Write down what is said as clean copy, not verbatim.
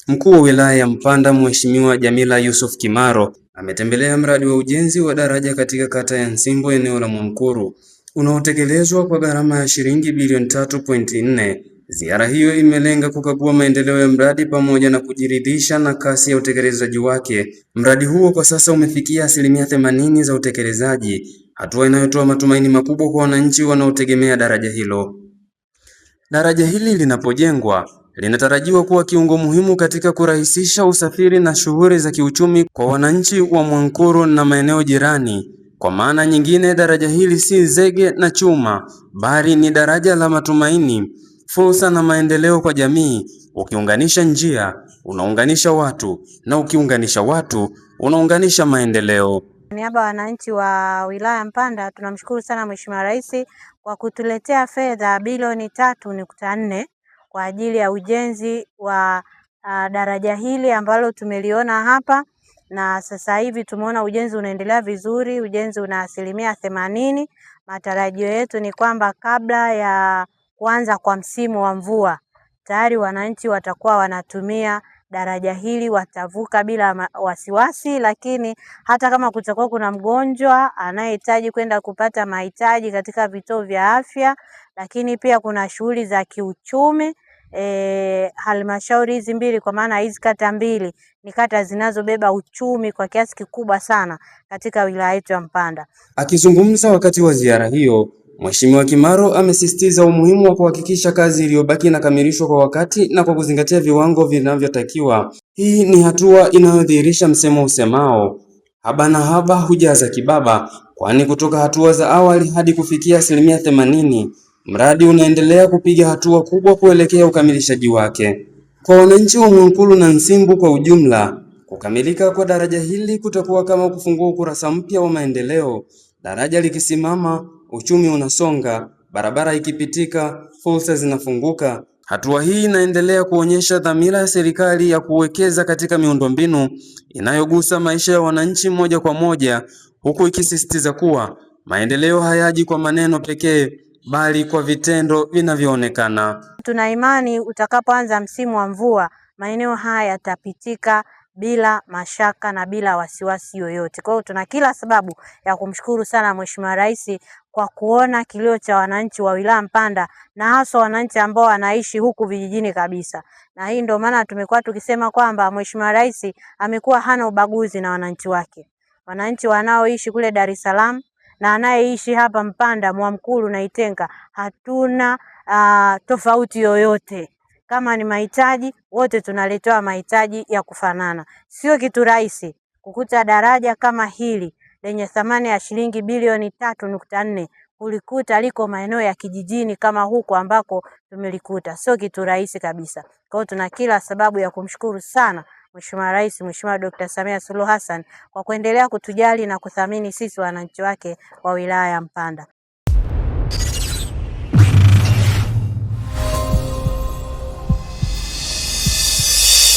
Mkuu wa wilaya ya Mpanda Mheshimiwa Jamila Yusuf Kimaro ametembelea mradi wa ujenzi wa daraja katika kata ya Nsimbo eneo la Mwankuru unaotekelezwa kwa gharama ya shilingi bilioni 3.4. Ziara hiyo imelenga kukagua maendeleo ya mradi pamoja na kujiridhisha na kasi ya utekelezaji wake. Mradi huo kwa sasa umefikia 80% za utekelezaji, hatua inayotoa matumaini makubwa kwa wananchi wanaotegemea daraja hilo. Daraja hili linapojengwa linatarajiwa kuwa kiungo muhimu katika kurahisisha usafiri na shughuli za kiuchumi kwa wananchi wa Mwankuru na maeneo jirani. Kwa maana nyingine, daraja hili si zege na chuma, bali ni daraja la matumaini, fursa na maendeleo kwa jamii. Ukiunganisha njia, unaunganisha watu, na ukiunganisha watu, unaunganisha maendeleo. Niaba ya wananchi wa wilaya Mpanda, tunamshukuru sana Mheshimiwa Rais kwa kutuletea fedha bilioni 3.4 kwa ajili ya ujenzi wa daraja hili ambalo tumeliona hapa, na sasa hivi tumeona ujenzi unaendelea vizuri, ujenzi una 80%. Matarajio yetu ni kwamba kabla ya kuanza kwa msimu wa mvua tayari wananchi watakuwa wanatumia daraja hili, watavuka bila wasiwasi. Lakini hata kama kutakuwa kuna mgonjwa anayehitaji kwenda kupata mahitaji katika vituo vya afya, lakini pia kuna shughuli za kiuchumi, halmashauri hizi mbili, kwa maana hizi kata mbili ni kata zinazobeba uchumi kwa kiasi kikubwa sana katika wilaya yetu ya Mpanda. Akizungumza wakati wa ziara hiyo, Mheshimiwa Kimaro amesisitiza umuhimu wa kuhakikisha kazi iliyobaki inakamilishwa kwa wakati na kwa kuzingatia viwango vinavyotakiwa. Hii ni hatua inayodhihirisha msemo usemao haba na haba hujaza kibaba, kwani kutoka hatua za awali hadi kufikia 80%, mradi unaendelea kupiga hatua kubwa kuelekea ukamilishaji wake. Kwa wananchi wa Mwankuru na Nsimbo kwa ujumla, kukamilika kwa daraja hili kutakuwa kama kufungua ukurasa mpya wa maendeleo. Daraja likisimama, uchumi unasonga, barabara ikipitika, fursa zinafunguka. Hatua hii inaendelea kuonyesha dhamira ya serikali ya kuwekeza katika miundombinu inayogusa maisha ya wananchi moja kwa moja, huku ikisisitiza kuwa maendeleo hayaji kwa maneno pekee, bali kwa vitendo vinavyoonekana. Tuna imani utakapoanza msimu wa mvua, maeneo haya yatapitika bila mashaka na bila wasiwasi yoyote. Kwa hiyo tuna kila sababu ya kumshukuru sana Mheshimiwa Rais kwa kuona kilio cha wananchi wa wilaya Mpanda, na hasa wananchi ambao wanaishi huku vijijini kabisa. Na hii ndio maana tumekuwa tukisema kwamba Mheshimiwa Rais amekuwa hana ubaguzi na wananchi wake. Wananchi wanaoishi kule Dar es Salaam na anayeishi hapa Mpanda, Mwankuru na Itenga, hatuna tofauti yoyote. Kama ni mahitaji, wote tunaletewa mahitaji ya kufanana. Sio kitu rahisi kukuta daraja kama hili lenye thamani ya shilingi bilioni 3.4 ulikuta liko maeneo ya kijijini kama huko ambako tumelikuta. Sio kitu rahisi kabisa. Kwa hiyo tuna kila sababu ya kumshukuru sana Mheshimiwa Rais, Mheshimiwa Dr. Samia Suluhu Hassan kwa kuendelea kutujali na kuthamini sisi wananchi wake wa wilaya ya Mpanda.